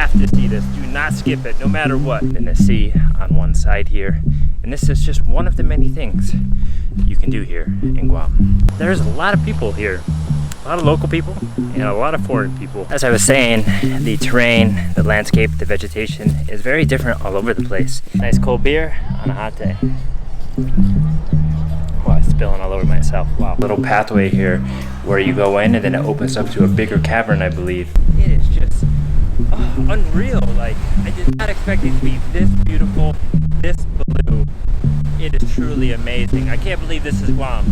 have to see this. Do not skip it, no matter what. And the sea on one side here. And this is just one of the many things you can do here in Guam. There's a lot of people here. A lot of local people and a lot of foreign people. As I was saying, the terrain, the landscape, the vegetation is very different all over the place. Nice cold beer on a hot day. Wow, it's spilling all over myself. Wow. Little pathway here where you go in and then it opens up to a bigger cavern, I believe. It is just unreal. Like, I did not expect it to be this beautiful, this blue. It is truly amazing. I can't believe this is Guam.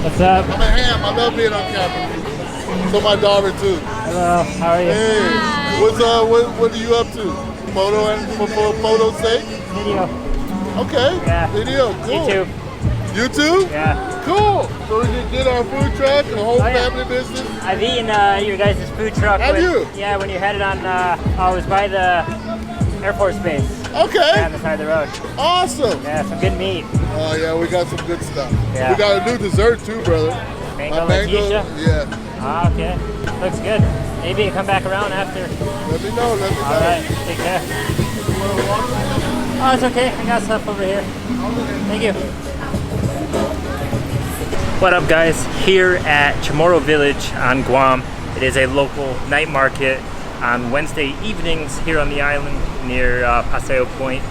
What's up? I'm a ham. I love being on camera. So my daughter too. Hello. How are you? Hey. What are you up to? Photo and for photo's sake? Video. Okay. Yeah. Video. Cool. YouTube. YouTube? Yeah. Cool. So we can get our food truck and the whole family business. I've eaten your guys' food truck. Have you? Yeah, when you headed on. I was by the Air Force Base. Okay. Yeah, on the side of the road. Awesome. Yeah, some good meat. Oh yeah, we got some good stuff. Yeah. We got a new dessert too, brother. Mango Yeah. Ah, okay. Looks good. Maybe you come back around after. Let me know. Let me know. All right. Take care. Oh, it's okay. I got stuff over here. Thank you. What up, guys? Here at Chamorro Village on Guam. It is a local night market on Wednesday evenings here on the island near Paseo Point.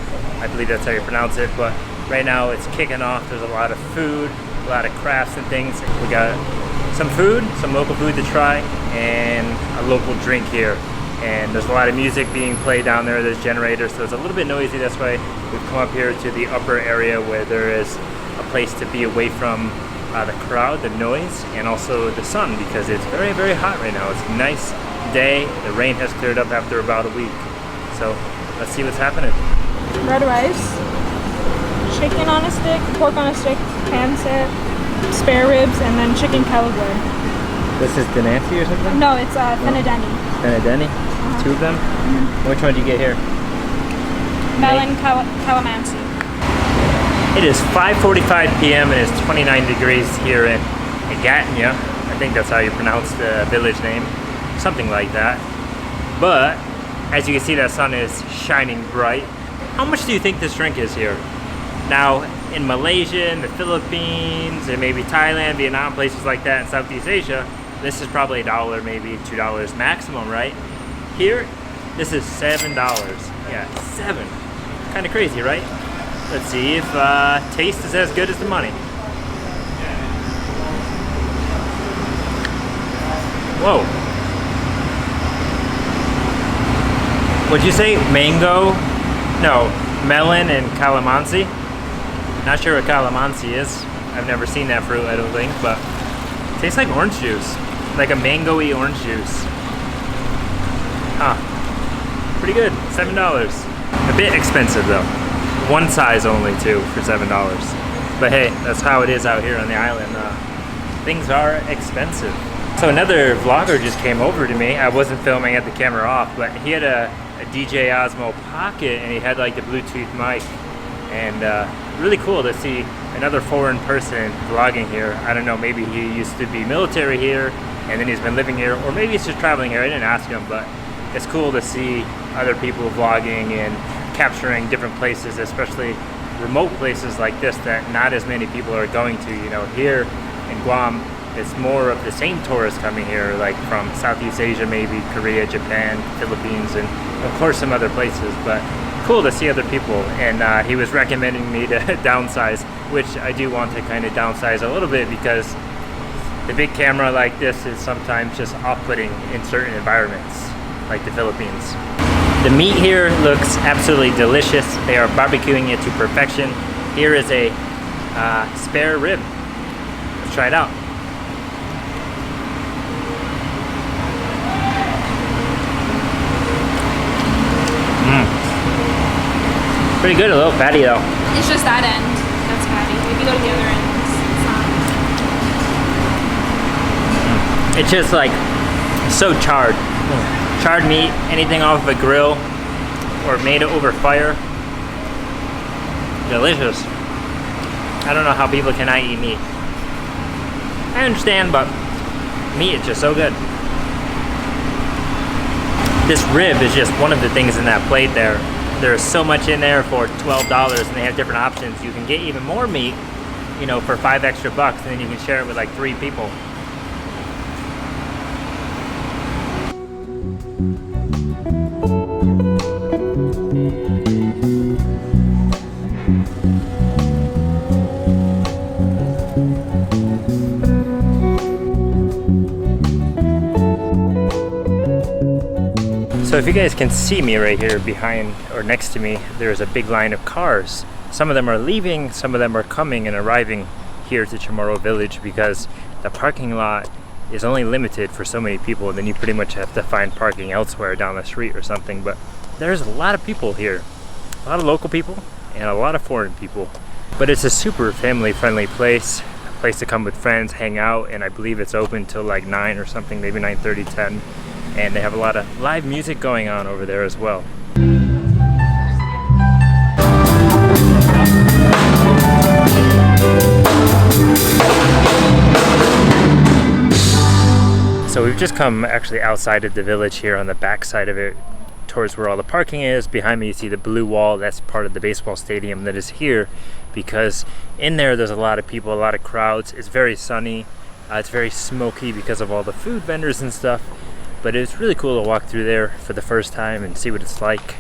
I believe that's how you pronounce it, but right now it's kicking off. There's a lot of food, a lot of crafts and things. We got some food, some local food to try, and a local drink here. And there's a lot of music being played down there. There's generators, so it's a little bit noisy. That's why we've come up here to the upper area where there is a place to be away from the crowd, the noise, and also the sun, because it's very, very hot right now. It's a nice day. The rain has cleared up after about a week. So let's see what's happening. Red rice, chicken on a stick, pork on a stick, pan sit, spare ribs, and then chicken caligari. This is Denancy or something? No, it's Fenadeni. Fenadeni? Two of them? Mm-hmm. Which one did you get here? Melon calamansi. It is 5:45 p.m. and it's 29 degrees here in Gatnya. I think that's how you pronounce the village name. Something like that. But as you can see, that sun is shining bright. How much do you think this drink is here? Now, in Malaysia, in the Philippines, and maybe Thailand, Vietnam, places like that in Southeast Asia, this is probably $1, maybe $2 maximum, right? Here, this is $7. Yeah, 7. Kind of crazy, right? Let's see if taste is as good as the money. Whoa. What'd you say? Mango? No, melon and calamansi. Not sure what calamansi is. I've never seen that fruit, I don't think, but it tastes like orange juice. Like a mango-y orange juice. Huh. Pretty good. $7. A bit expensive though. One size only too for $7. But hey, that's how it is out here on the island. Things are expensive. So another vlogger just came over to me. I wasn't filming, I had the camera off, but he had a DJ Osmo Pocket and he had like the Bluetooth mic. And really cool to see another foreign person vlogging here. I don't know, maybe he used to be military here and then he's been living here, or maybe he's just traveling here. I didn't ask him, but it's cool to see other people vlogging and capturing different places, especially remote places like this that not as many people are going to. You know, here in Guam, it's more of the same tourists coming here, like from Southeast Asia, maybe Korea, Japan, Philippines, and of course some other places. But cool to see other people. And he was recommending me to downsize, which I do want to kind of downsize a little bit, because the big camera like this is sometimes just off-putting in certain environments, like the Philippines. The meat here looks absolutely delicious. They are barbecuing it to perfection. Here is a spare rib. Let's try it out. Pretty good, a little fatty though. It's just that end that's fatty. If you go to the other end, it's not. It's just like so charred. Charred meat, anything off of a grill, or made it over fire. Delicious. I don't know how people cannot eat meat. I understand, but meat is just so good. This rib is just one of the things in that plate there. There's so much in there for $12, and they have different options. You can get even more meat, you know, for $5 extra, and then you can share it with like 3 people. So if you guys can see me right here behind or next to me, there's a big line of cars. Some of them are leaving, some of them are coming and arriving here to Chamorro Village because the parking lot is only limited for so many people, and then you pretty much have to find parking elsewhere down the street or something. But there's a lot of people here, a lot of local people and a lot of foreign people. But it's a super family-friendly place, a place to come with friends, hang out, and I believe it's open till like 9 or something, maybe 9:30, 10. And they have a lot of live music going on over there as well. So we've just come actually outside of the village here on the back side of it, towards where all the parking is. Behind me you see the blue wall. That's part of the baseball stadium that is here, because in there there's a lot of people, a lot of crowds. It's very sunny, it's very smoky because of all the food vendors and stuff. But it's really cool to walk through there for the first time and see what it's like.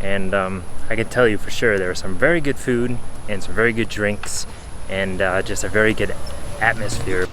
And I can tell you for sure there's some very good food and some very good drinks, and just a very good atmosphere.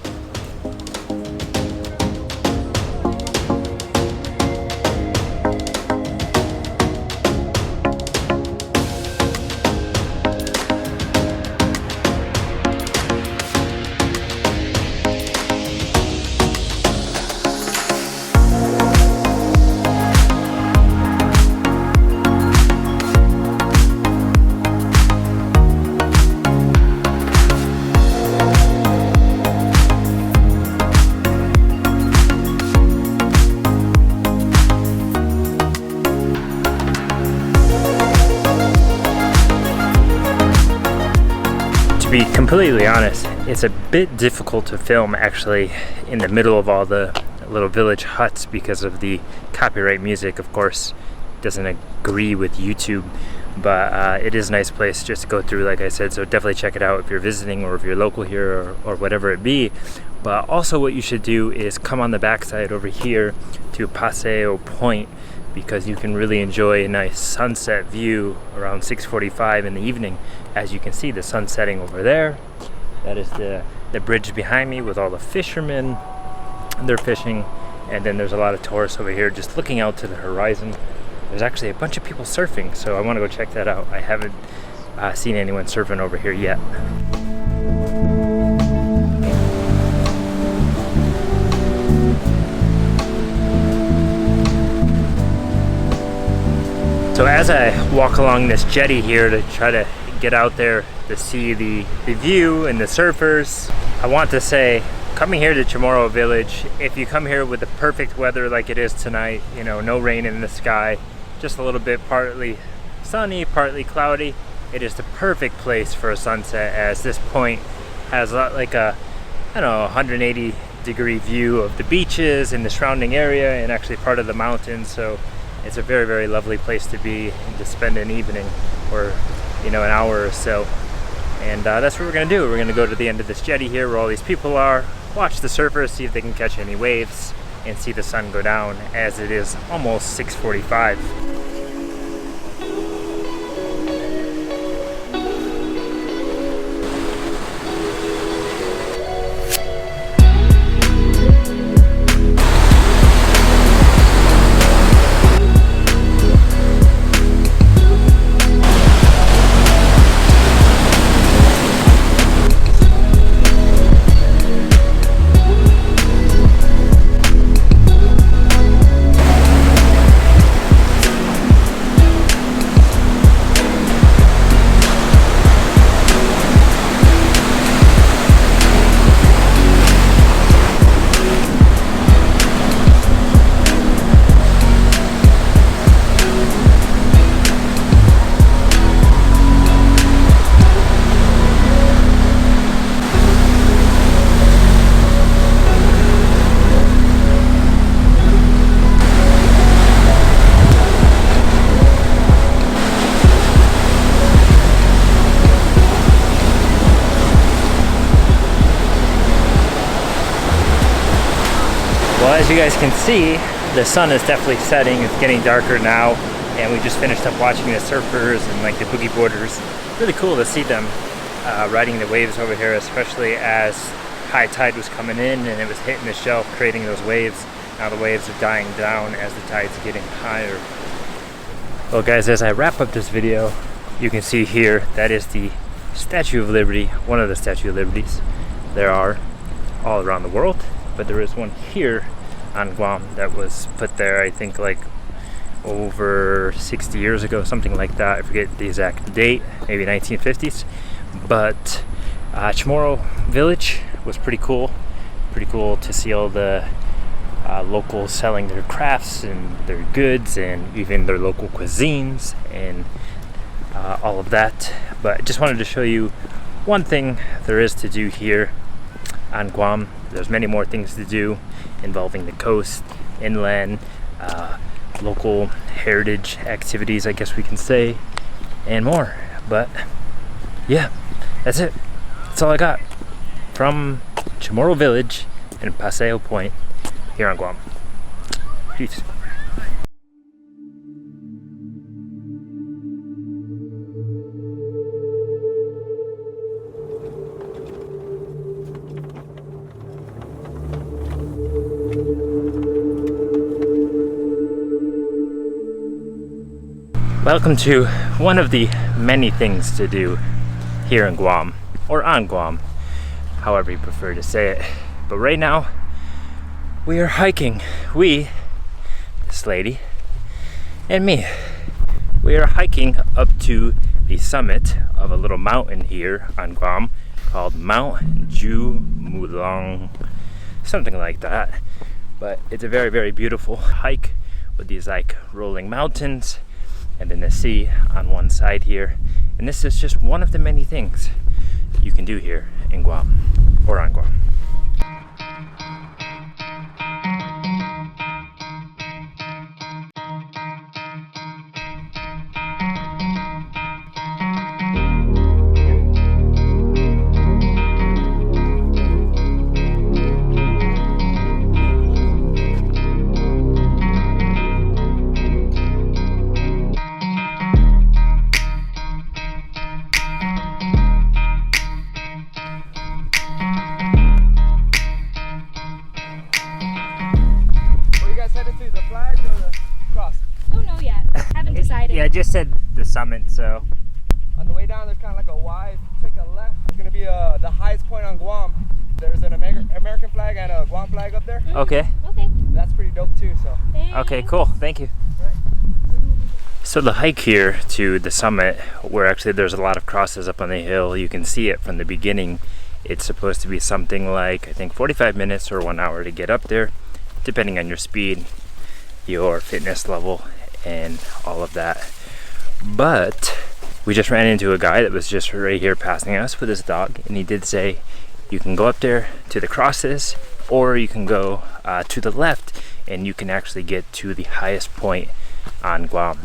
To be completely honest, it's a bit difficult to film actually in the middle of all the little village huts because of the copyright music. Of course, doesn't agree with YouTube, but it is a nice place just to go through, like I said, so definitely check it out if you're visiting or if you're local here or whatever it be. But also what you should do is come on the backside over here to Paseo Point, because you can really enjoy a nice sunset view around 6:45 in the evening. As you can see, the sun setting over there. That is the bridge behind me with all the fishermen. They're fishing, and then there's a lot of tourists over here just looking out to the horizon. There's actually a bunch of people surfing, so I want to go check that out. I haven't seen anyone surfing over here yet. So as I walk along this jetty here to try to get out there to see the view and the surfers, I want to say, coming here to Chamorro Village, if you come here with the perfect weather like it is tonight, you know, no rain in the sky, just a little bit partly sunny, partly cloudy, it is the perfect place for a sunset, as this point has like a, I don't know, 180 degree view of the beaches and the surrounding area, and actually part of the mountains. So it's a very, very lovely place to be and to spend an evening or, you know, an hour or so. And that's what we're gonna do. We're gonna go to the end of this jetty here where all these people are, watch the surfers, see if they can catch any waves, and see the sun go down, as it is almost 6:45. as you guys can see, the sun is definitely setting. It's getting darker now, and we just finished up watching the surfers and like the boogie boarders. Really cool to see them riding the waves over here, especially as high tide was coming in and it was hitting the shelf, creating those waves. Now the waves are dying down as the tide's getting higher. Well guys, as I wrap up this video, you can see here that is the Statue of Liberty, one of the Statue of Liberties. There are all around the world, but there is one here on Guam that was put there, I think like over 60 years ago, something like that. I forget the exact date, maybe 1950s. But Chamorro Village was pretty cool. Pretty cool to see all the locals selling their crafts and their goods and even their local cuisines and all of that. But I just wanted to show you one thing there is to do here on Guam. There's many more things to do involving the coast, inland, local heritage activities, I guess we can say, and more. But yeah, that's it. That's all I got from Chamorro Village and Paseo Point here on Guam. Peace. Welcome to one of the many things to do here in Guam, or on Guam, however you prefer to say it. But right now, we are hiking. This lady, and me, we are hiking up to the summit of a little mountain here on Guam called Mount Jumullong, something like that. But it's a very, very beautiful hike with these like rolling mountains and then the sea on one side here. And this is just one of the many things you can do here in Guam, or on Guam. Yeah, I just said the summit, so. On the way down, there's kind of like a wide, take a left. It's gonna be the highest point on Guam. There's an American flag and a Guam flag up there. Okay. Okay. That's pretty dope too, so. Okay, cool, thank you. Right. So the hike here to the summit, where actually there's a lot of crosses up on the hill, you can see it from the beginning. It's supposed to be something like, I think 45 minutes or 1 hour to get up there, depending on your speed, your fitness level, and all of that. But we just ran into a guy that was just right here passing us with his dog, and he did say you can go up there to the crosses, or you can go to the left and you can actually get to the highest point on Guam.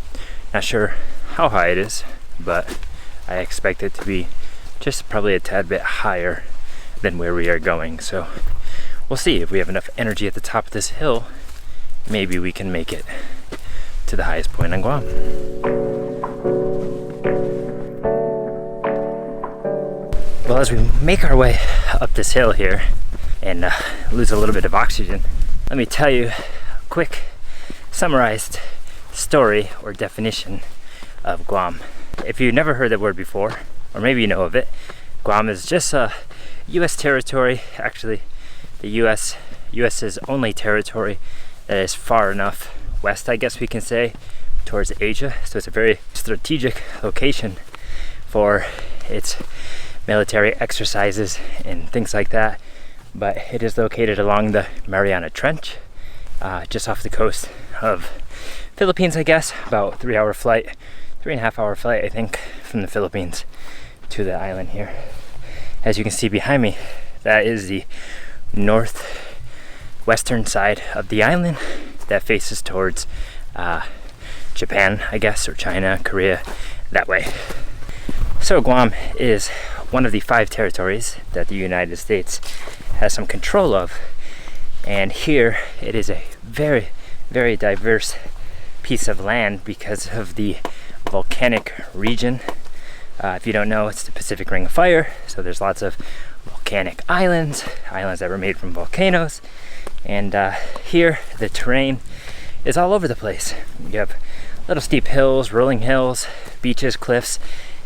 Not sure how high it is, but I expect it to be just probably a tad bit higher than where we are going. So we'll see if we have enough energy at the top of this hill. Maybe we can make it to the highest point on Guam. Well, as we make our way up this hill here and lose a little bit of oxygen, let me tell you a quick summarized story or definition of Guam. If you've never heard that word before, or maybe you know of it, Guam is just a U.S. territory, actually the U.S.'s only territory that is far enough west, I guess we can say, towards Asia. So it's a very strategic location for its military exercises and things like that. But it is located along the Mariana Trench, just off the coast of Philippines, I guess. About 3-hour flight, 3.5-hour flight, I think, from the Philippines to the island here. As you can see behind me, that is the northwestern side of the island that faces towards Japan, I guess, or China, Korea, that way. So Guam is one of the 5 territories that the United States has some control of And here it is a very, very diverse piece of land because of the volcanic region. If you don't know, it's the Pacific Ring of Fire, so there's lots of volcanic islands that were made from volcanoes. And here the terrain is all over the place. You have little steep hills, rolling hills, beaches, cliffs,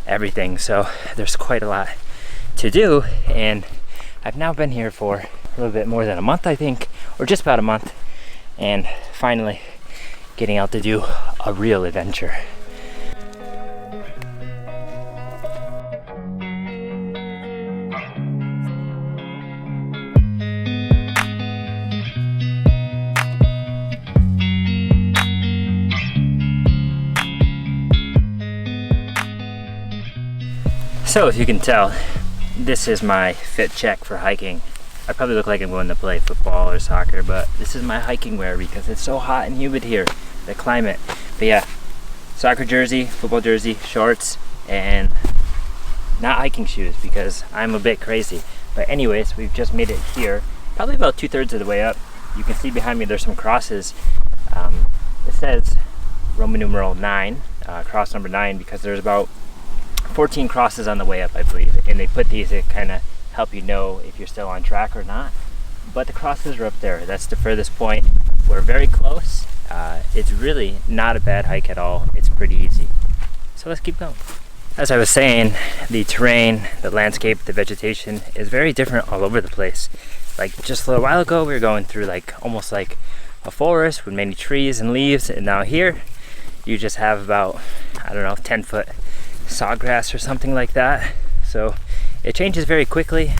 everything. So there's quite a lot to do, and I've now been here for a little bit more than a month, I think, or just about a month, and finally getting out to do a real adventure. So if you can tell, this is my fit check for hiking. I probably look like I'm going to play football or soccer, but this is my hiking wear because it's so hot and humid here, the climate. But yeah, soccer jersey, football jersey, shorts, and not hiking shoes because I'm a bit crazy. But anyways, we've just made it here, probably about 2/3 of the way up. You can see behind me there's some crosses. It says Roman numeral 9, cross number 9, because there's about 14 crosses on the way up, I believe, and they put these to kind of help you know if you're still on track or not. But the crosses are up there. That's the furthest point. We're very close. It's really not a bad hike at all. It's pretty easy. So let's keep going. As I was saying, the terrain, the landscape, the vegetation is very different all over the place. Like just a little while ago, we were going through like almost like a forest with many trees and leaves, and now here you just have about, I don't know, 10-foot sawgrass or something like that. So it changes very quickly.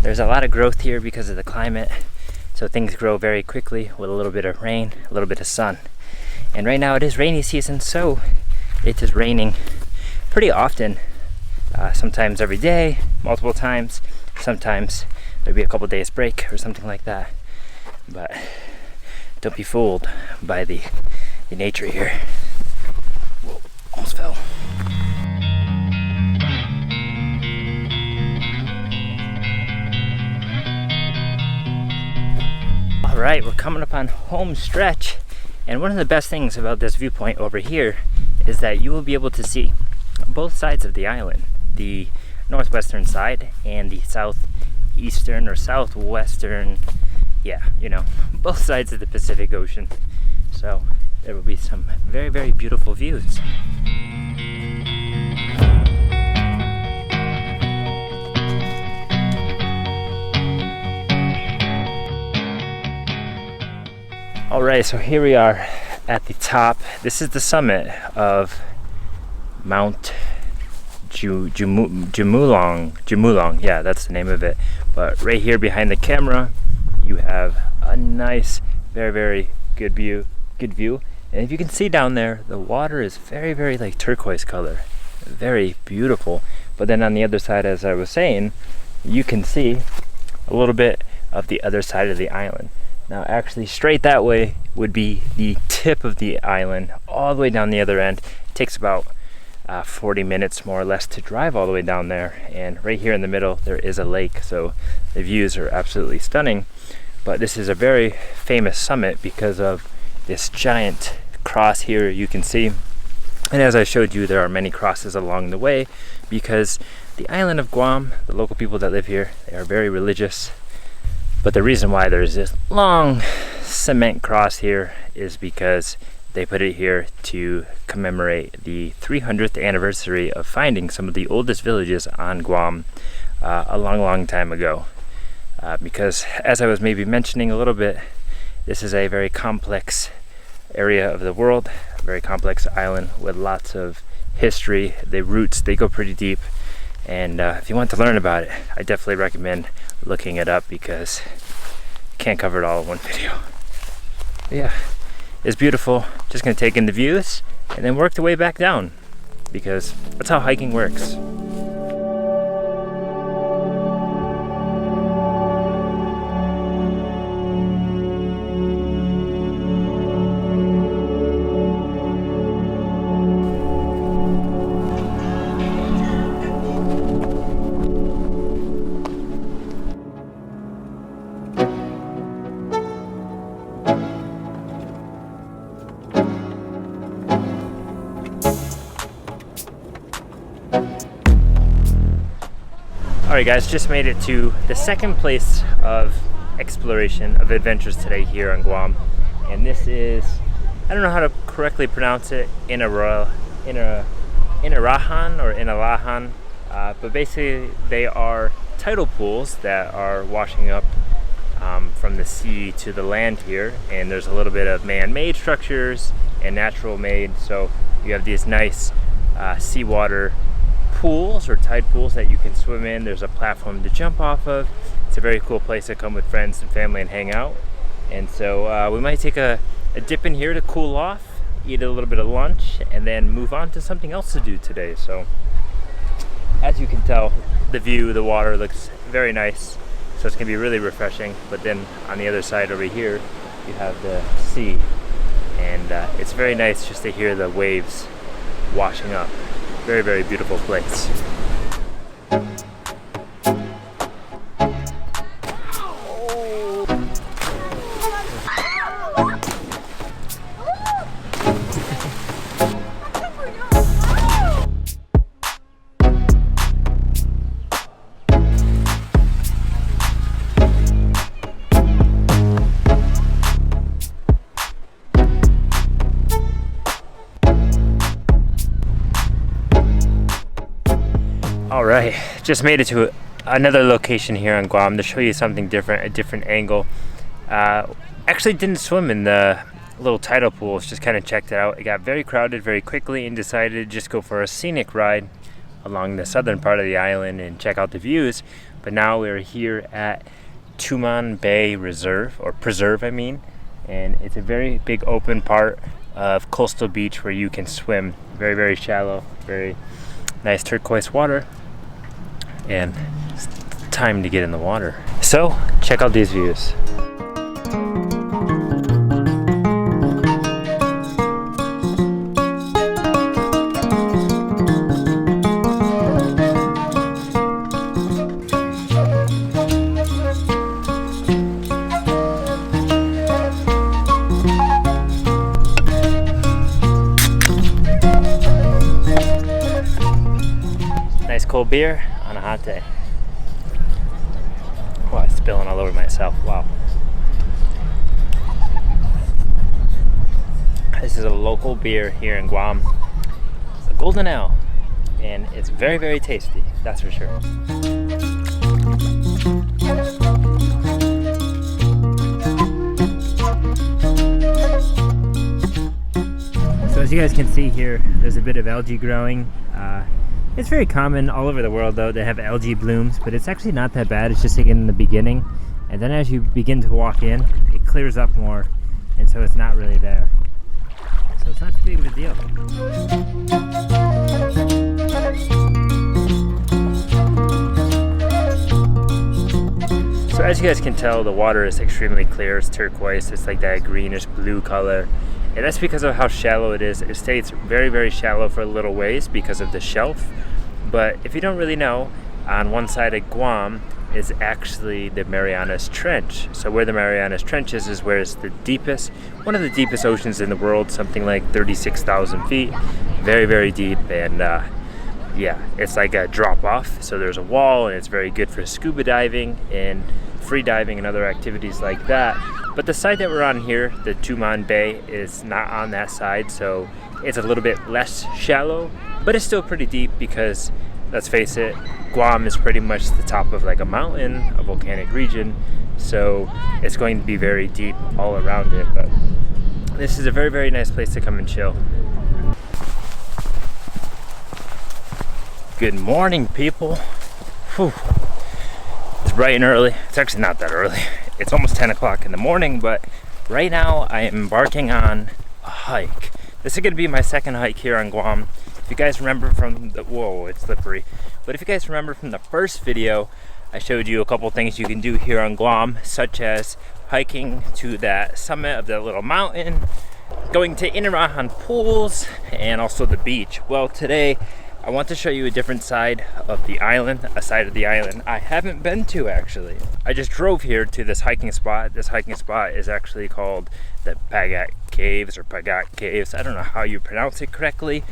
There's a lot of growth here because of the climate, so things grow very quickly with a little bit of rain, a little bit of sun. And right now it is rainy season, so it is raining pretty often, sometimes every day, multiple times. Sometimes there'll be a couple days break or something like that, but don't be fooled by the nature here. Whoa, almost fell. Alright, we're coming up on home stretch, and one of the best things about this viewpoint over here is that you will be able to see both sides of the island, the northwestern side and the southeastern or southwestern, yeah, you know, both sides of the Pacific Ocean. So there will be some very, very beautiful views. Alright, so here we are at the top. This is the summit of Mount Jumullong, yeah, that's the name of it. But right here behind the camera, you have a nice, very, very good view. And if you can see down there, the water is very, very like turquoise color, very beautiful. But then on the other side, as I was saying, you can see a little bit of the other side of the island. Now actually straight that way would be the tip of the island, all the way down the other end. It takes about 40 minutes more or less to drive all the way down there, and right here in the middle there is a lake, so the views are absolutely stunning. But this is a very famous summit because of this giant cross here you can see, and as I showed you, there are many crosses along the way because the island of Guam, the local people that live here, they are very religious. But the reason why there's this long cement cross here is because they put it here to commemorate the 300th anniversary of finding some of the oldest villages on Guam a long, long time ago. Because as I was maybe mentioning a little bit, this is a very complex area of the world, a very complex island with lots of history. The roots, they go pretty deep. And if you want to learn about it, I definitely recommend looking it up because I can't cover it all in one video. But yeah, it's beautiful. Just gonna take in the views and then work the way back down because that's how hiking works. Alright guys, just made it to the second place of exploration, of adventures today here on Guam. And this is, I don't know how to correctly pronounce it, Inarajan or Inarajan. But basically they are tidal pools that are washing up from the sea to the land here. And there's a little bit of man-made structures and natural made. So you have these nice seawater pools or tide pools that you can swim in. There's a platform to jump off of. It's a very cool place to come with friends and family and hang out. And so we might take a dip in here to cool off, eat a little bit of lunch, and then move on to something else to do today. So as you can tell, the view, the water looks very nice. So it's gonna be really refreshing. But then on the other side over here, you have the sea. And it's very nice just to hear the waves washing up. Very, very beautiful place. Alright, just made it to another location here on Guam to show you something different, a different angle. Actually didn't swim in the little tidal pools, just kind of checked it out. It got very crowded very quickly and decided to just go for a scenic ride along the southern part of the island and check out the views. But now we're here at Tumon Bay Reserve, or Preserve I mean, and it's a very big open part of coastal beach where you can swim. Very, very shallow, very nice turquoise water, and it's time to get in the water. So check out these views. Nice cold beer on a hot day. Oh, I'm spilling all over myself. Wow. This is a local beer here in Guam. It's a golden ale, and it's very, very tasty. That's for sure. So as you guys can see here, there's a bit of algae growing. It's very common all over the world though to have algae blooms, but it's actually not that bad. It's just again in the beginning, and then as you begin to walk in, it clears up more, and so it's not really there. So it's not too big of a deal. So as you guys can tell, the water is extremely clear. It's turquoise. It's like that greenish blue color. And that's because of how shallow it is. It stays very, very shallow for a little ways because of the shelf. But if you don't really know, on one side of Guam is actually the Marianas Trench. So where the Marianas Trench is where it's the deepest, one of the deepest oceans in the world, something like 36,000 feet. Very, very deep, and yeah, it's like a drop off. So there's a wall, and it's very good for scuba diving and free diving and other activities like that. But the side that we're on here, the Tumon Bay, is not on that side, so it's a little bit less shallow, but it's still pretty deep because, let's face it, Guam is pretty much the top of like a mountain, a volcanic region, so it's going to be very deep all around it. But this is a very, very nice place to come and chill. Good morning, people. Whew. It's bright and early. It's actually not that early. It's almost 10 o'clock in the morning, but right now I am embarking on a hike. This is going to be my second hike here on Guam. If you guys remember from the, whoa, it's slippery. But if you guys remember from the first video, I showed you a couple things you can do here on Guam, such as hiking to that summit of that little mountain, going to Inarajan pools, and also the beach. Well, today I want to show you a different side of the island, a side of the island I haven't been to actually. I just drove here to this hiking spot. This hiking spot is actually called the Pagat Caves or Pagat Caves. I don't know how you pronounce it correctly,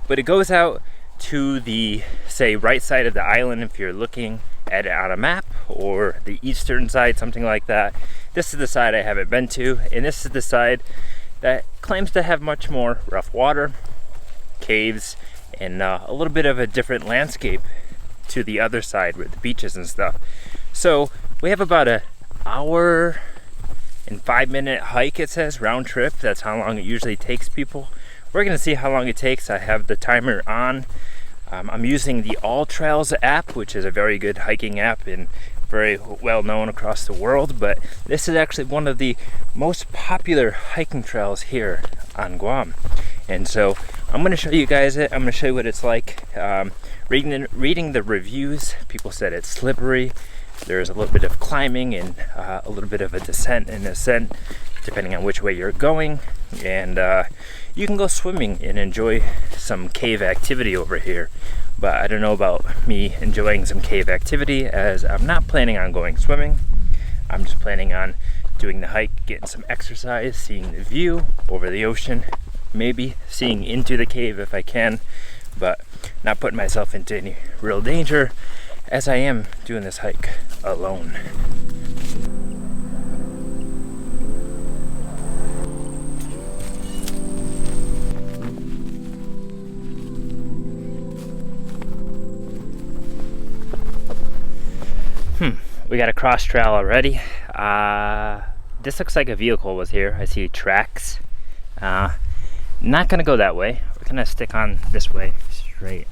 but it goes out to the, say, right side of the island if you're looking at it on a map, or the eastern side, something like that. This is the side I haven't been to, and this is the side that claims to have much more rough water, caves, and a little bit of a different landscape to the other side with the beaches and stuff. So we have about an hour and 5-minute hike, it says, round trip. That's how long it usually takes people. We're gonna see how long it takes. I have the timer on. I'm using the All Trails app, which is a very good hiking app and very well known across the world, but this is actually one of the most popular hiking trails here on Guam. And so I'm going to show you guys it. I'm going to show you what it's like. Reading the reviews, people said it's slippery. There's a little bit of climbing and a little bit of a descent and ascent, depending on which way you're going. And you can go swimming and enjoy some cave activity over here. But I don't know about me enjoying some cave activity, as I'm not planning on going swimming. I'm just planning on doing the hike, getting some exercise, seeing the view over the ocean, maybe seeing into the cave if I can, but not putting myself into any real danger, as I am doing this hike alone. We got a cross trail already. This looks like a vehicle was here. I see tracks. Not gonna go that way. We're gonna stick on this way straight.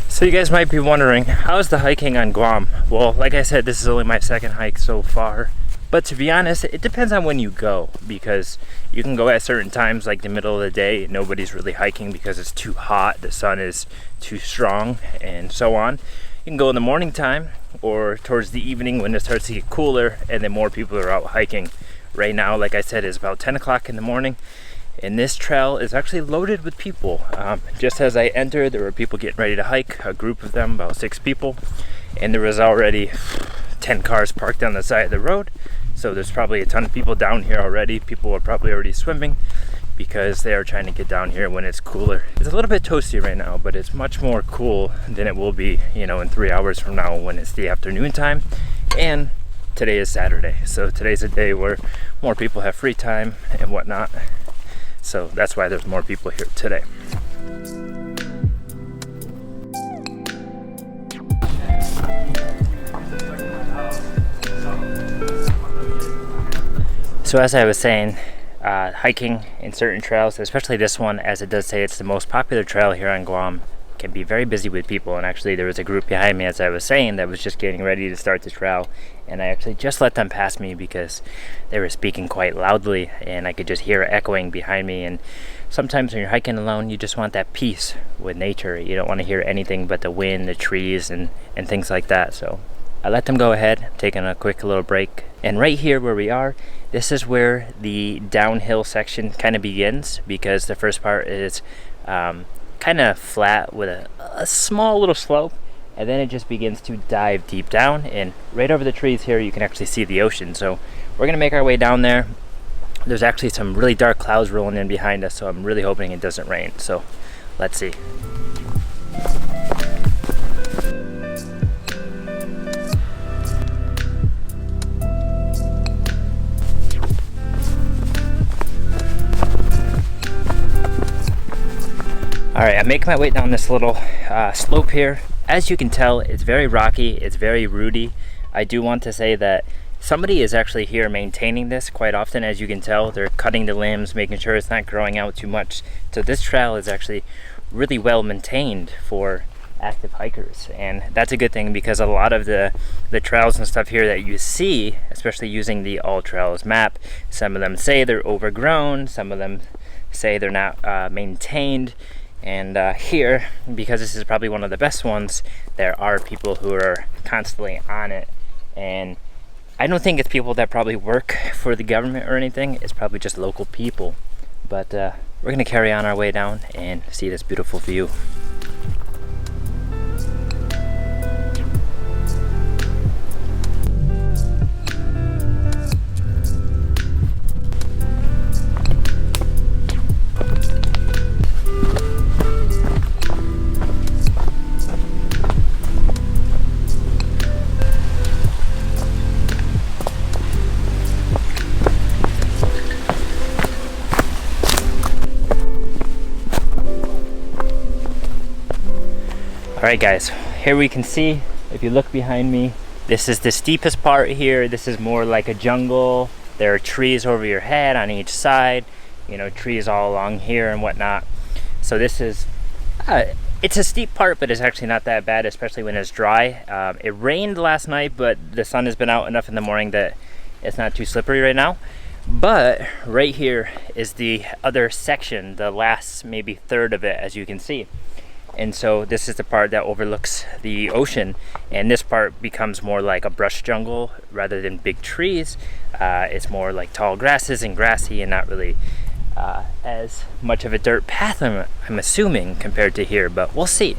So you guys might be wondering, how's the hiking on Guam? Well, like I said, this is only my second hike so far. But to be honest, it depends on when you go, because you can go at certain times, like the middle of the day, nobody's really hiking because it's too hot, the sun is too strong, and so on. You can go in the morning time or towards the evening when it starts to get cooler, and then more people are out hiking. Right now, like I said, it's about 10 o'clock in the morning, and this trail is actually loaded with people. Just as I entered, there were people getting ready to hike, a group of them, about 6 people, and there was already 10 cars parked on the side of the road. So there's probably a ton of people down here already. People are probably already swimming because they are trying to get down here when it's cooler. It's a little bit toasty right now, but it's much more cool than it will be, you know, in 3 hours from now when it's the afternoon time. And today is Saturday, so today's a day where more people have free time and whatnot. So that's why there's more people here today. So as I was saying, hiking in certain trails, especially this one, as it does say it's the most popular trail here on Guam, can be very busy with people. And actually there was a group behind me, as I was saying, that was just getting ready to start the trail, and I actually just let them pass me because they were speaking quite loudly and I could just hear echoing behind me. And sometimes when you're hiking alone, you just want that peace with nature. You don't want to hear anything but the wind, the trees, and things like that. So I let them go ahead, taking a quick little break. And right here where we are, this is where the downhill section kind of begins, because the first part is kind of flat with a small little slope, and then it just begins to dive deep down, and right over the trees here you can actually see the ocean. So we're gonna make our way down there. There's actually some really dark clouds rolling in behind us, so I'm really hoping it doesn't rain. So let's see. Alright, I'm making my way down this little slope here. As you can tell, it's very rocky, it's very rooty. I do want to say that somebody is actually here maintaining this quite often. As you can tell, they're cutting the limbs, making sure it's not growing out too much. So this trail is actually really well maintained for active hikers, and that's a good thing, because a lot of the trails and stuff here that you see, especially using the All Trails map, some of them say they're overgrown, some of them say they're not maintained. And here, because this is probably one of the best ones, there are people who are constantly on it. And I don't think it's people that probably work for the government or anything. It's probably just local people. But we're gonna carry on our way down and see this beautiful view. Alright guys, here we can see, if you look behind me, this is the steepest part here. This is more like a jungle. There are trees over your head on each side, you know, trees all along here and whatnot. So this is, it's a steep part, but it's actually not that bad, especially when it's dry. It rained last night, but the sun has been out enough in the morning that it's not too slippery right now. But right here is the other section, the last maybe third of it, as you can see. And so this is the part that overlooks the ocean, and this part becomes more like a brush jungle rather than big trees. It's more like tall grasses and grassy, and not really as much of a dirt path, I'm assuming, compared to here, but we'll see.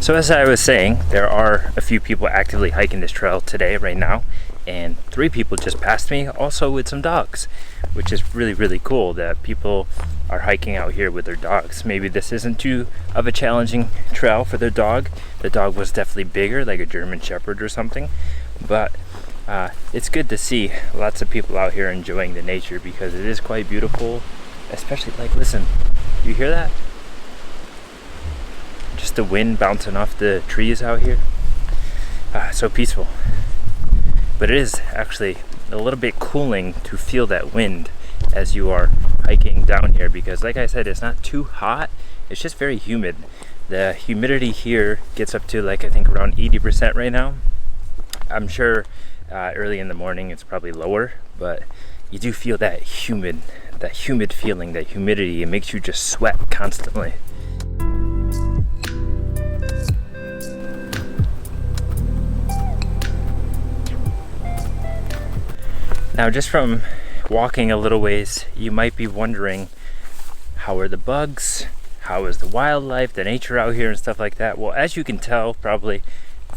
So as I was saying, there are a few people actively hiking this trail today, right now, and 3 people just passed me, also with some dogs, which is really, really cool that people are hiking out here with their dogs. Maybe this isn't too of a challenging trail for their dog. The dog was definitely bigger, like a German Shepherd or something, but it's good to see lots of people out here enjoying the nature, because it is quite beautiful, especially, like, listen, you hear that? Just the wind bouncing off the trees out here. So peaceful. But it is actually a little bit cooling to feel that wind as you are hiking down here, because like I said, it's not too hot, it's just very humid. The humidity here gets up to, like, I think around 80% right now. I'm sure early in the morning it's probably lower, but you do feel that humid feeling, that humidity. It makes you just sweat constantly. Now, just from walking a little ways, you might be wondering, how are the bugs? How is the wildlife, the nature out here and stuff like that? Well, as you can tell, probably,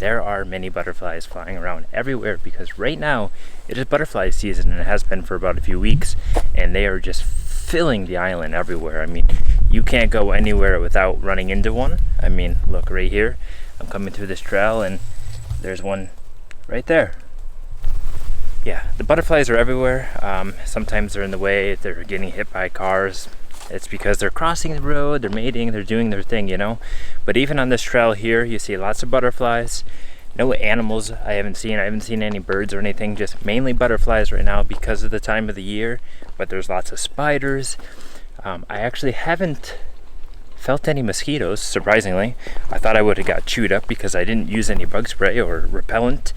there are many butterflies flying around everywhere, because right now it is butterfly season, and it has been for about a few weeks, and they are just filling the island everywhere. I mean, you can't go anywhere without running into one. I mean, look right here. I'm coming through this trail and there's one right there. Yeah, the butterflies are everywhere. Sometimes they're in the way, they're getting hit by cars. It's because they're crossing the road, they're mating, they're doing their thing, you know. But even on this trail here, you see lots of butterflies. No animals I haven't seen. I haven't seen any birds or anything, just mainly butterflies right now because of the time of the year. But there's lots of spiders. I actually haven't felt any mosquitoes, surprisingly. I thought I would have got chewed up because I didn't use any bug spray or repellent.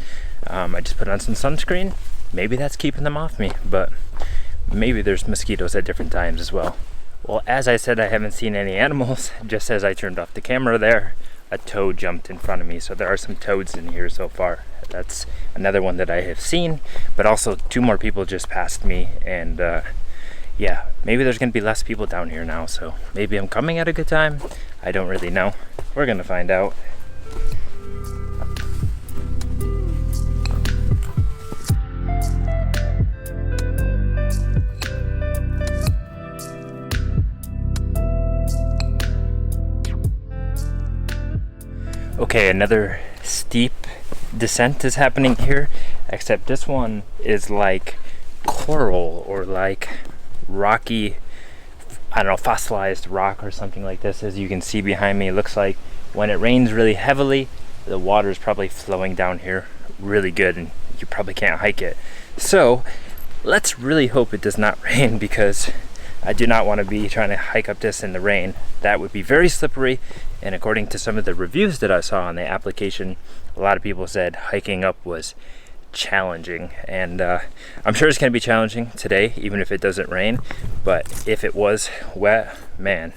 I just put on some sunscreen. Maybe that's keeping them off me, but maybe there's mosquitoes at different times as well. Well, as I said, I haven't seen any animals. Just as I turned off the camera there, a toad jumped in front of me. So there are some toads in here so far. That's another one that I have seen, but also 2 more people just passed me, and yeah, maybe there's gonna be less people down here now, so maybe I'm coming at a good time. I don't really know. We're gonna find out. Okay, another steep descent is happening here, except this one is like coral or like rocky, I don't know, fossilized rock or something like this. As you can see behind me, it looks like when it rains really heavily, the water is probably flowing down here really good, and you probably can't hike it. So let's really hope it does not rain, because I do not want to be trying to hike up this in the rain. That would be very slippery, and according to some of the reviews that I saw on the application, a lot of people said hiking up was challenging, and I'm sure it's going to be challenging today, even if it doesn't rain. But if it was wet, man,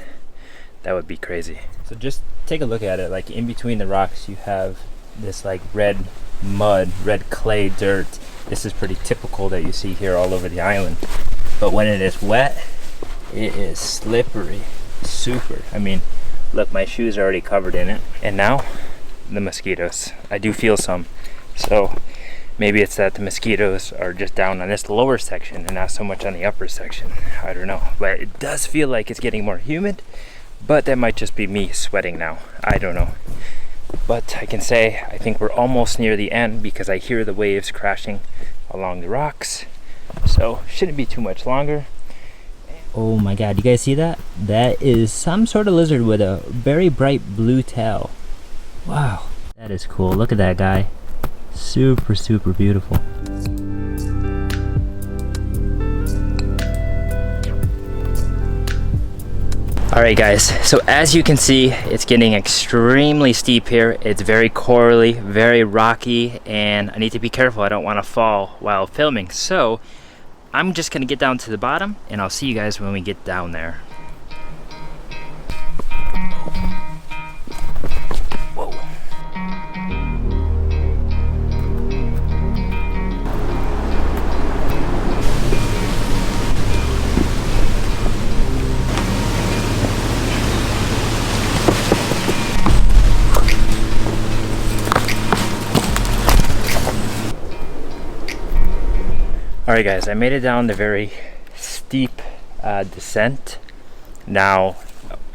that would be crazy. So just take a look at it. Like, in between the rocks you have this like red mud, red clay dirt. This is pretty typical that you see here all over the island. But when it is wet, it is slippery, super. I mean, look, my shoes are already covered in it. And now the mosquitoes, I do feel some. So maybe it's that the mosquitoes are just down on this lower section and not so much on the upper section. I don't know, but it does feel like it's getting more humid, but that might just be me sweating now. I don't know. But I can say I think we're almost near the end because I hear the waves crashing along the rocks. So shouldn't be too much longer. Oh my god, you guys see that? That is some sort of lizard with a very bright blue tail. Wow, that is cool. Look at that guy. Super, super beautiful. Alright guys, so as you can see, it's getting extremely steep here. It's very corally, very rocky, and I need to be careful. I don't want to fall while filming. So I'm just gonna get down to the bottom and I'll see you guys when we get down there. Whoa. Alright guys, I made it down the very steep descent. Now,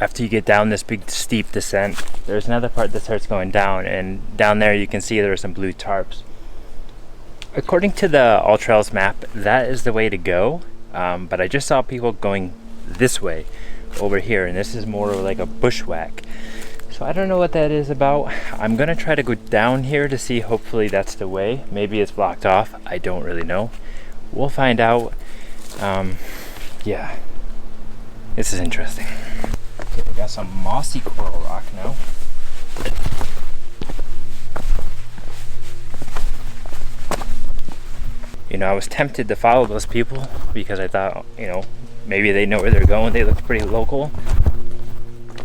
after you get down this big steep descent, there's another part that starts going down, and down there you can see there are some blue tarps. According to the All Trails map, that is the way to go, but I just saw people going this way over here, and this is more like a bushwhack. So I don't know what that is about. I'm gonna try to go down here to see. Hopefully that's the way. Maybe it's blocked off. I don't really know. We'll find out. Yeah, this is interesting. Okay, we got some mossy coral rock now. You know, I was tempted to follow those people because I thought, you know, maybe they know where they're going. They look pretty local.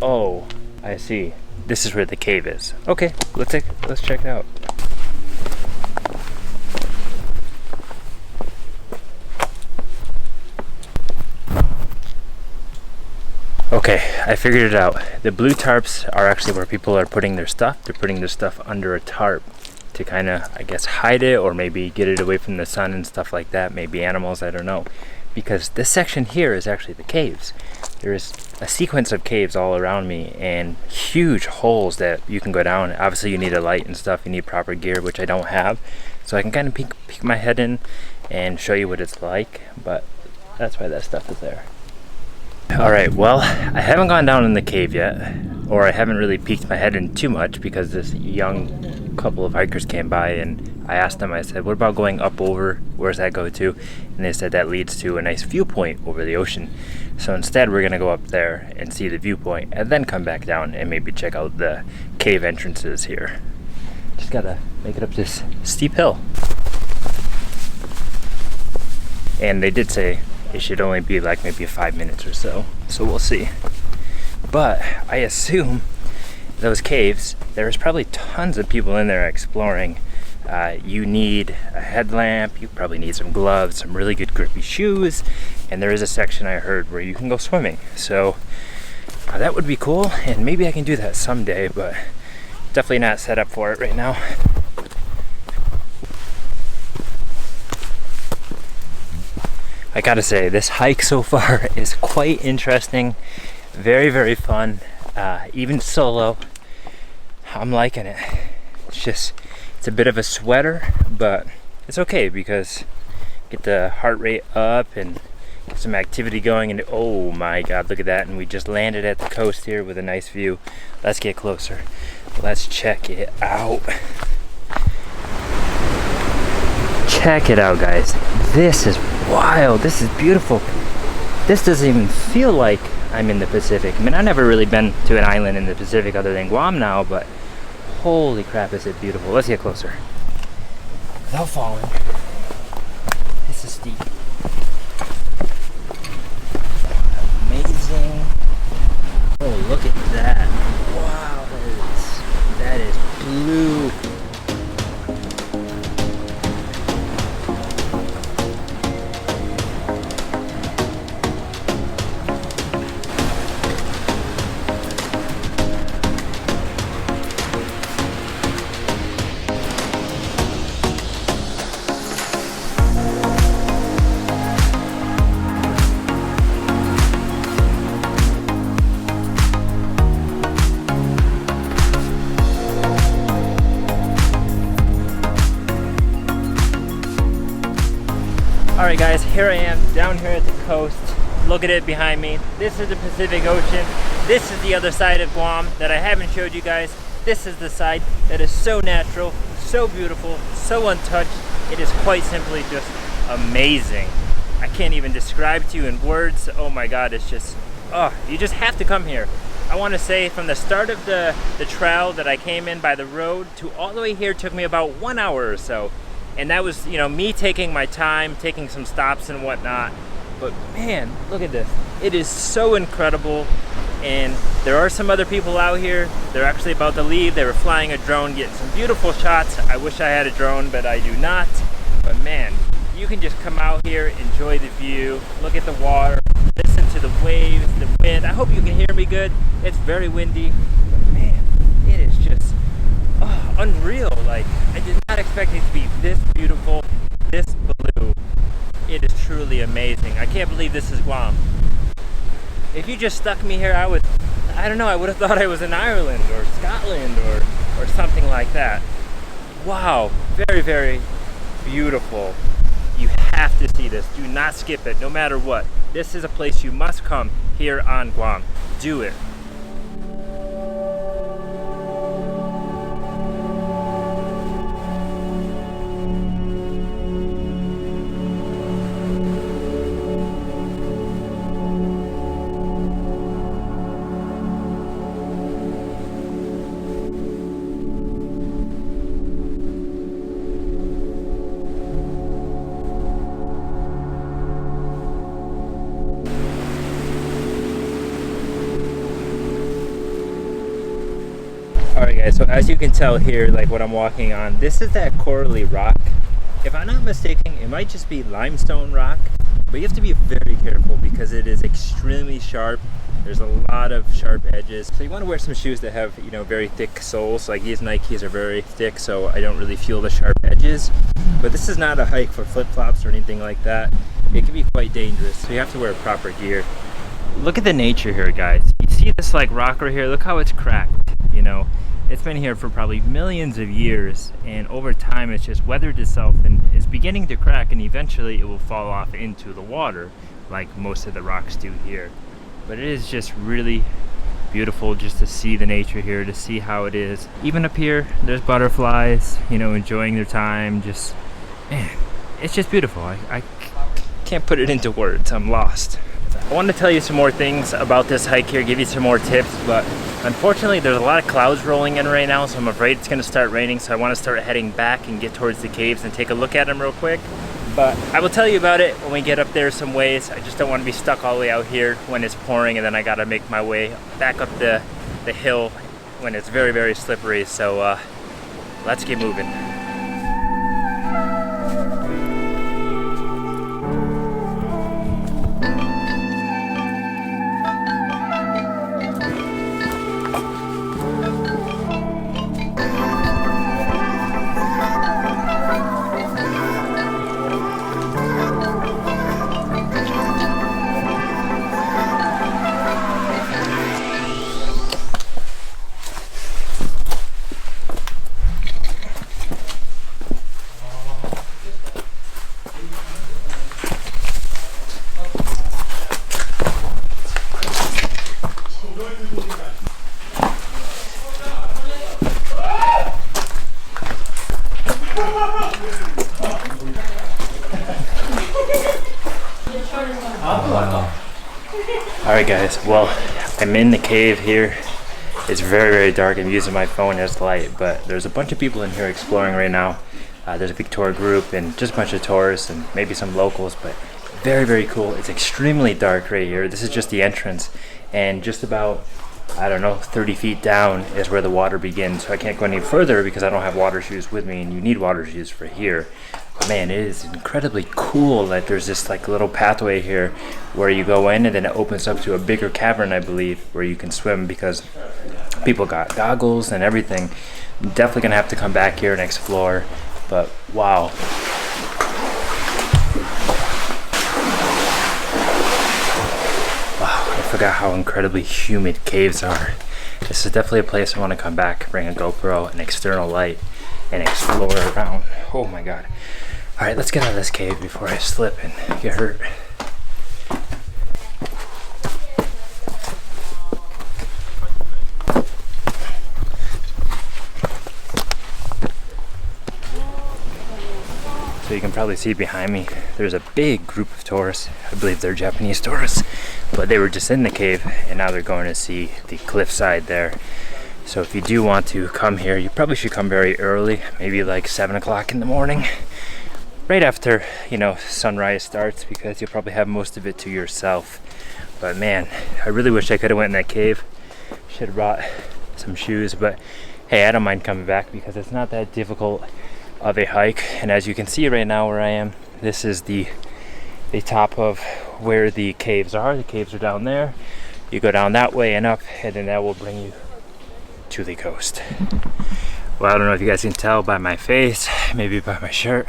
Oh, I see. This is where the cave is. Okay, let's check it out. Okay, I figured it out. The blue tarps are actually where people are putting their stuff. They're putting their stuff under a tarp to kind of, I guess, hide it or maybe get it away from the sun and stuff like that. Maybe animals, I don't know. Because this section here is actually the caves. There's a sequence of caves all around me and huge holes that you can go down. Obviously you need a light and stuff. You need proper gear, which I don't have. So I can kind of peek my head in and show you what it's like. But that's why that stuff is there. Alright, well, I haven't gone down in the cave yet, or I haven't really peeked my head in too much because this young couple of hikers came by and I asked them, I said, what about going up over, where's that go to? And they said that leads to a nice viewpoint over the ocean. So instead we're going to go up there and see the viewpoint and then come back down and maybe check out the cave entrances here. Just gotta make it up this steep hill. And they did say it should only be like maybe 5 minutes or so. So we'll see. But I assume those caves, there's probably tons of people in there exploring. You need a headlamp, you probably need some gloves, some really good grippy shoes, and there is a section I heard where you can go swimming. So that would be cool, and maybe I can do that someday, but definitely not set up for it right now. I gotta say, this hike so far is quite interesting, very, very fun, even solo. I'm liking it. It's a bit of a sweater, but it's okay because get the heart rate up and get some activity going. And oh my god, look at that. And we just landed at the coast here with a nice view. Let's get closer. Let's check it out. Check it out, guys. This is wild. This is beautiful. This doesn't even feel like I'm in the Pacific. I mean, I've never really been to an island in the Pacific other than Guam now, but holy crap, is it beautiful. Let's get closer. Without falling. This is steep. Amazing. Oh, look at that. Wow, that is blue. Alright guys, here I am down here at the coast. Look at it behind me. This is the Pacific Ocean. This is the other side of Guam that I haven't showed you guys. This is the side that is so natural, so beautiful, so untouched. It is quite simply just amazing. I can't even describe to you in words. Oh my god, it's just, oh, you just have to come here. I want to say from the start of the trail that I came in by the road to all the way here took me about 1 hour or so. And that was, you know, me taking my time, taking some stops and whatnot. But man, look at this. It is so incredible. And there are some other people out here. They're actually about to leave. They were flying a drone, getting some beautiful shots. I wish I had a drone, but I do not. But man, you can just come out here, enjoy the view, look at the water, listen to the waves, the wind. I hope you can hear me good. It's very windy, but man, it is just unreal. Like, I did not expect it to be this beautiful, this blue. It is truly amazing. I can't believe this is Guam. If you just stuck me here, I don't know, I would have thought I was in Ireland or Scotland or something like that. Wow, very, very beautiful. You have to see this. Do not skip it, no matter what. This is a place you must come here on Guam. Do it. Alright guys, so as you can tell here, like what I'm walking on, this is that corally rock. If I'm not mistaken, it might just be limestone rock, but you have to be very careful because it is extremely sharp. There's a lot of sharp edges. So you want to wear some shoes that have, you know, very thick soles. Like these Nikes are very thick, so I don't really feel the sharp edges. But this is not a hike for flip-flops or anything like that. It can be quite dangerous, so you have to wear proper gear. Look at the nature here, guys. You see this like rock right here? Look how it's cracked, you know. It's been here for probably millions of years, and over time it's just weathered itself and is beginning to crack, and eventually it will fall off into the water like most of the rocks do here. But it is just really beautiful just to see the nature here, to see how it is. Even up here, there's butterflies, you know, enjoying their time. Just, man, it's just beautiful. I can't put it into words. I'm lost. I want to tell you some more things about this hike here, give you some more tips, but unfortunately there's a lot of clouds rolling in right now, so I'm afraid it's going to start raining, so I want to start heading back and get towards the caves and take a look at them real quick. But I will tell you about it when we get up there some ways. I just don't want to be stuck all the way out here when it's pouring, and then I got to make my way back up the hill when it's very, very slippery, so let's get moving. Alright guys, well, I'm in the cave here. It's very, very dark. I'm using my phone as light, but there's a bunch of people in here exploring right now. There's a big tour group and just a bunch of tourists and maybe some locals, but very, very cool. It's extremely dark right here. This is just the entrance, and just about, I don't know, 30 feet down is where the water begins. So I can't go any further because I don't have water shoes with me, and you need water shoes for here. But man, it is incredibly cool that there's this like little pathway here where you go in, and then it opens up to a bigger cavern, I believe, where you can swim, because people got goggles and everything. I'm definitely gonna have to come back here and explore, but wow. Wow, I forgot how incredibly humid caves are. This is definitely a place I want to come back, bring a GoPro, an external light, and explore around. Oh my god. All right, let's get out of this cave before I slip and get hurt. So you can probably see behind me, there's a big group of tourists. I believe they're Japanese tourists, but they were just in the cave and now they're going to see the cliffside there. So if you do want to come here, you probably should come very early, maybe like 7 o'clock in the morning, right after, you know, sunrise starts, because you'll probably have most of it to yourself. But man, I really wish I could have went in that cave. Should have brought some shoes, but hey, I don't mind coming back because it's not that difficult of a hike. And as you can see right now where I am, this is the top of where the caves are. The caves are down there. You go down that way and up, and then that will bring you to the coast. Well, I don't know if you guys can tell by my face, maybe by my shirt,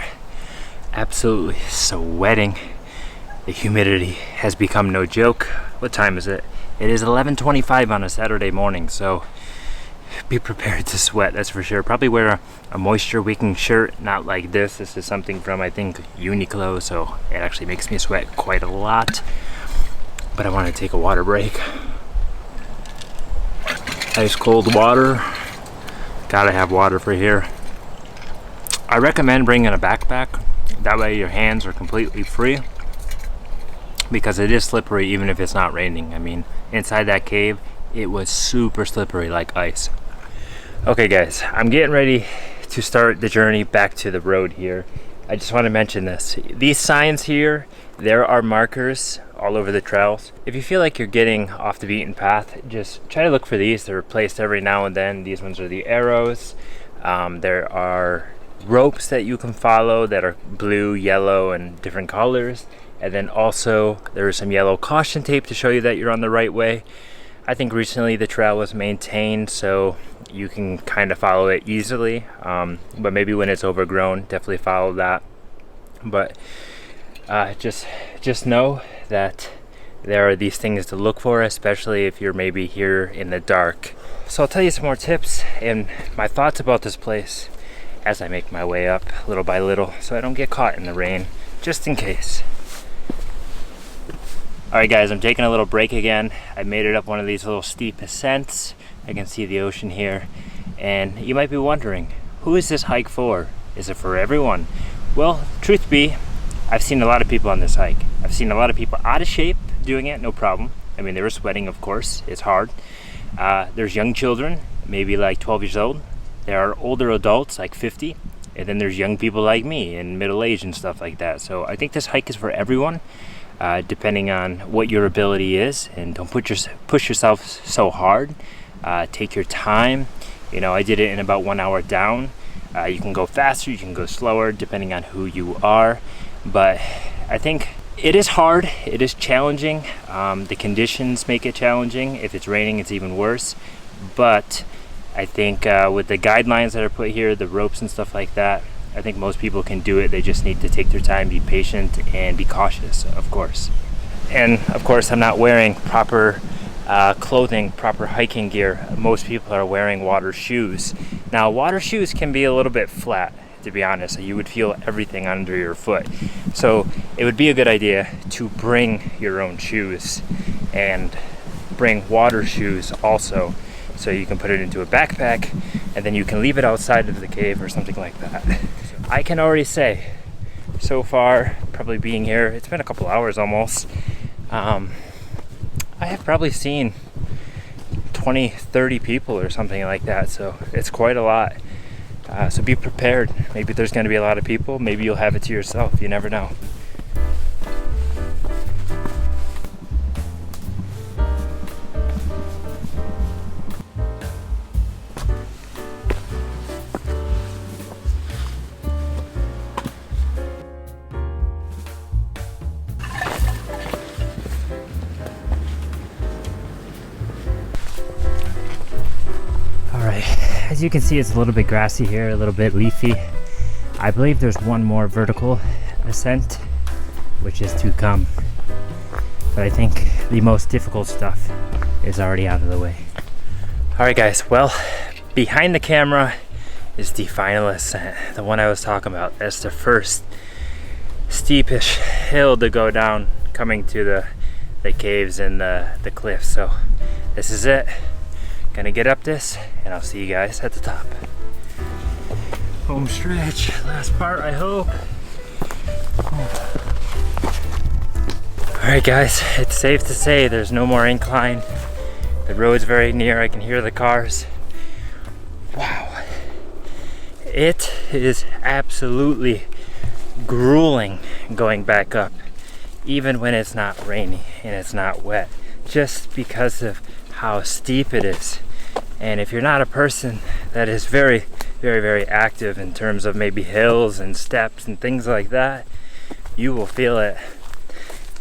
absolutely sweating. The humidity has become no joke. What time is it? It is 11:25 on a Saturday morning, so be prepared to sweat, that's for sure. Probably wear a moisture wicking shirt, not like this. This is something from, I think, Uniqlo, so it actually makes me sweat quite a lot. But I want to take a water break. Ice cold water. Gotta have water for here. I recommend bringing a backpack. That way your hands are completely free, because it is slippery even if it's not raining. I mean, inside that cave, it was super slippery like ice. Okay guys, I'm getting ready to start the journey back to the road here. I just want to mention this. These signs here, there are markers all over the trails. If you feel like you're getting off the beaten path, just try to look for these. They're replaced every now and then. These ones are the arrows. There are ropes that you can follow that are blue, yellow, and different colors. And then also there is some yellow caution tape to show you that you're on the right way. I think recently the trail was maintained, so you can kind of follow it easily, but maybe when it's overgrown, definitely follow that. But just know that there are these things to look for, especially if you're maybe here in the dark. So I'll tell you some more tips and my thoughts about this place as I make my way up little by little, so I don't get caught in the rain, just in case. Alright guys, I'm taking a little break again. I made it up one of these little steep ascents. I can see the ocean here. And you might be wondering, who is this hike for? Is it for everyone? Well, truth be, I've seen a lot of people on this hike. I've seen a lot of people out of shape doing it, no problem. I mean, they were sweating, of course. It's hard. There's young children, maybe like 12 years old. There are older adults, like 50. And then there's young people like me, and middle age and stuff like that. So I think this hike is for everyone. Depending on what your ability is, and don't push yourself so hard. Take your time. You know, I did it in about 1 hour down. You can go faster, you can go slower, depending on who you are. But I think it is hard, it is challenging. The conditions make it challenging. If it's raining, it's even worse. But I think with the guidelines that are put here, the ropes and stuff like that, I think most people can do it. They just need to take their time, be patient, and be cautious, of course. And of course, I'm not wearing proper clothing, proper hiking gear. Most people are wearing water shoes. Now, water shoes can be a little bit flat, to be honest. You would feel everything under your foot. So it would be a good idea to bring your own shoes and bring water shoes also. So you can put it into a backpack and then you can leave it outside of the cave or something like that. I can already say, so far, probably being here, it's been a couple hours almost, I have probably seen 20-30 people or something like that, so it's quite a lot. So be prepared. Maybe there's going to be a lot of people, maybe you'll have it to yourself, you never know. As you can see, it's a little bit grassy here, a little bit leafy. I believe there's one more vertical ascent, which is to come. But I think the most difficult stuff is already out of the way. Alright guys, well, behind the camera is the final ascent, the one I was talking about. That's the first steepish hill to go down coming to the caves and the cliffs. So this is it. Gonna get up this and I'll see you guys at the top. Home stretch, last part I hope. Alright guys, it's safe to say there's no more incline. The road's very near, I can hear the cars. Wow. It is absolutely grueling going back up, even when it's not rainy and it's not wet, just because of how steep it is. And if you're not a person that is very active in terms of maybe hills and steps and things like that, you will feel it.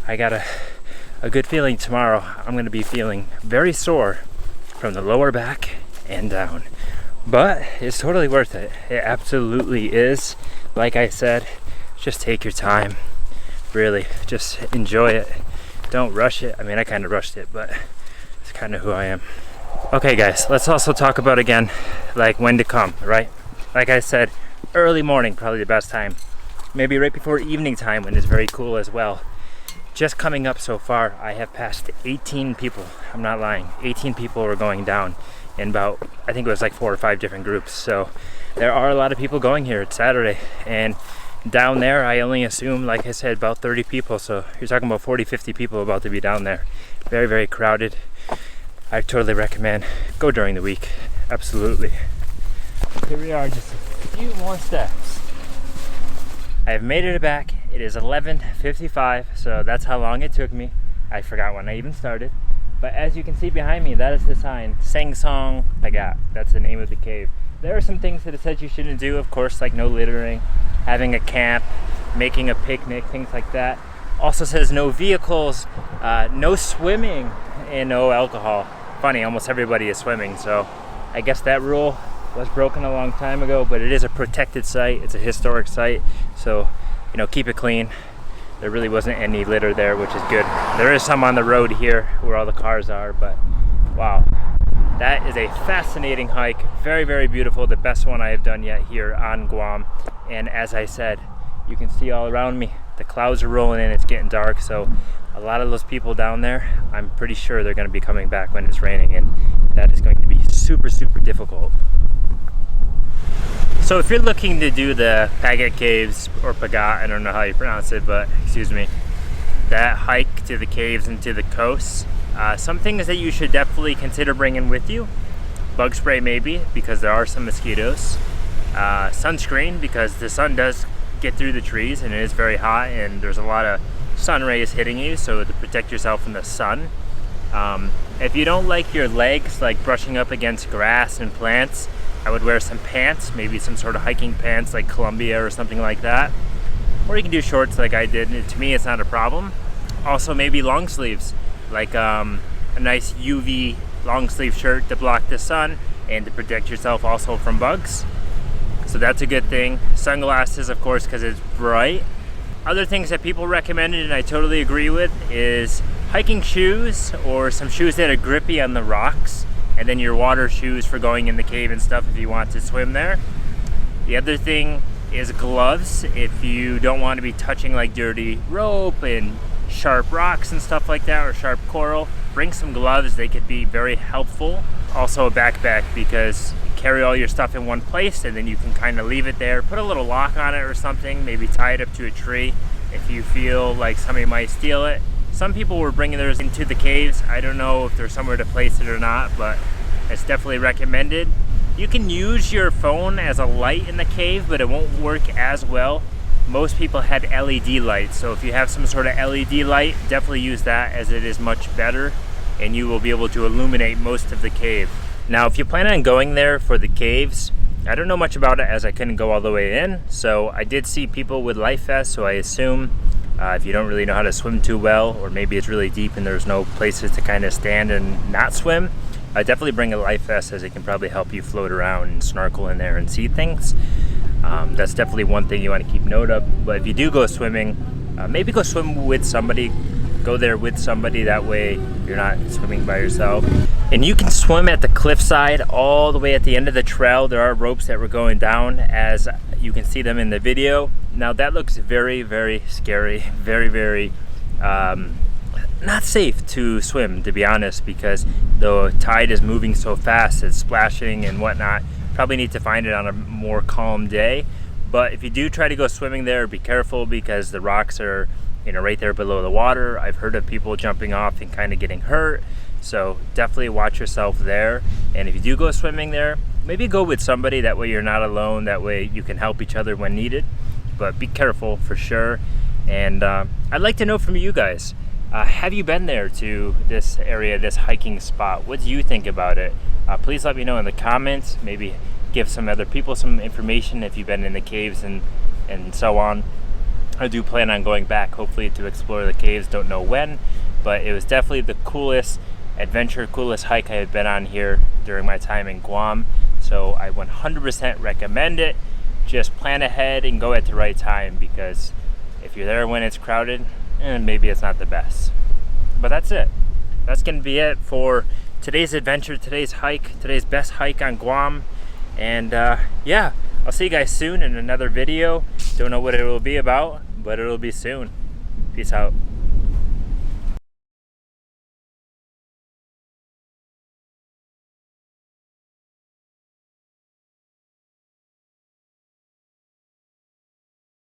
I got a good feeling tomorrow I'm going to be feeling very sore from the lower back and down, but it's totally worth it. It absolutely is. Like I said, just take your time, really just enjoy it, don't rush it. I mean, I kind of rushed it, but it's kind of who I am. Okay guys, let's also talk about again like when to come, right? Like I said, early morning probably the best time, maybe right before evening time when it's very cool as well. Just coming up so far, I have passed 18 people. I'm not lying. 18 people were going down in about, I think it was like 4 or 5 different groups. So there are a lot of people going here. It's Saturday. And down there, I only assume, like I said, about 30 people. So you're talking about 40, 50 people about to be down there. Very crowded. I totally recommend go during the week. Absolutely. Here we are, just a few more steps. I have made it back. It is 11:55, so that's how long it took me. I forgot when I even started. But as you can see behind me, that is the sign, Sang Song Pagat. That's the name of the cave. There are some things that it says you shouldn't do, of course, like no littering, having a camp, making a picnic, things like that. Also says no vehicles, no swimming, and no alcohol. Funny, almost everybody is swimming, so I guess that rule was broken a long time ago, but it is a protected site. It's a historic site, so you know, keep it clean. There really wasn't any litter there, which is good. There is some on the road here where all the cars are, but wow, that is a fascinating hike. Very beautiful, the best one I have done yet here on Guam. And as I said, you can see all around me, the clouds are rolling in, it's getting dark, so a lot of those people down there, I'm pretty sure they're going to be coming back when it's raining, and that is going to be super difficult. So if you're looking to do the Pagat Caves, or Pagat, I don't know how you pronounce it, but excuse me, that hike to the caves and to the coast, some things that you should definitely consider bringing with you. Bug spray maybe, because there are some mosquitoes. Sunscreen, because the sun does get through the trees and it is very hot and there's a lot of sun rays hitting you, so to protect yourself from the sun. If you don't like your legs like brushing up against grass and plants, I would wear some pants, maybe some sort of hiking pants like Columbia or something like that. Or you can do shorts like I did. To me, it's not a problem. Also, maybe long sleeves, like a nice UV long sleeve shirt to block the sun and to protect yourself also from bugs. So that's a good thing. Sunglasses, of course, because it's bright. Other things that people recommended, and I totally agree with, is hiking shoes or some shoes that are grippy on the rocks, and then your water shoes for going in the cave and stuff if you want to swim there. The other thing is gloves. If you don't want to be touching like dirty rope and sharp rocks and stuff like that, or sharp coral, bring some gloves. They could be very helpful. Also a backpack, because you carry all your stuff in one place and then you can kind of leave it there. Put a little lock on it or something, maybe tie it up to a tree if you feel like somebody might steal it. Some people were bringing theirs into the caves. I don't know if there's somewhere to place it or not, but it's definitely recommended. You can use your phone as a light in the cave, but it won't work as well. Most people had LED lights, so if you have some sort of LED light, definitely use that, as it is much better and you will be able to illuminate most of the cave. Now, if you plan on going there for the caves, I don't know much about it as I couldn't go all the way in, so I did see people with life vests, so I assume if you don't really know how to swim too well, or maybe it's really deep and there's no places to kind of stand and not swim, definitely bring a life vest, as it can probably help you float around and snorkel in there and see things. That's definitely one thing you want to keep note of. But if you do go swimming, maybe go swim with somebody. go there with somebody, that way you're not swimming by yourself. And you can swim at the cliffside all the way at the end of the trail. There are ropes that were going down, as you can see them in the video. Now that looks very, very scary, very not safe to swim, to be honest, because the tide is moving so fast, it's splashing and whatnot. Probably need to find it on a more calm day. But if you do try to go swimming there, be careful, because the rocks are, you know, right there below the water. I've heard of people jumping off and kind of getting hurt. So definitely watch yourself there. And if you do go swimming there, maybe go with somebody, that way you're not alone, that way you can help each other when needed. But be careful for sure. And I'd like to know from you guys, have you been there to this area, this hiking spot? What do you think about it? Please let me know in the comments. Maybe give some other people some information if you've been in the caves and so on. I do plan on going back, hopefully, to explore the caves. Don't know when, but it was definitely the coolest adventure, coolest hike I had been on here during my time in Guam. So I 100% recommend it. Just plan ahead and go at the right time, because if you're there when it's crowded, maybe it's not the best. But that's it. That's gonna be it for today's adventure, today's hike, today's best hike on Guam. And yeah, I'll see you guys soon in another video. Don't know what it will be about, but it'll be soon. Peace out.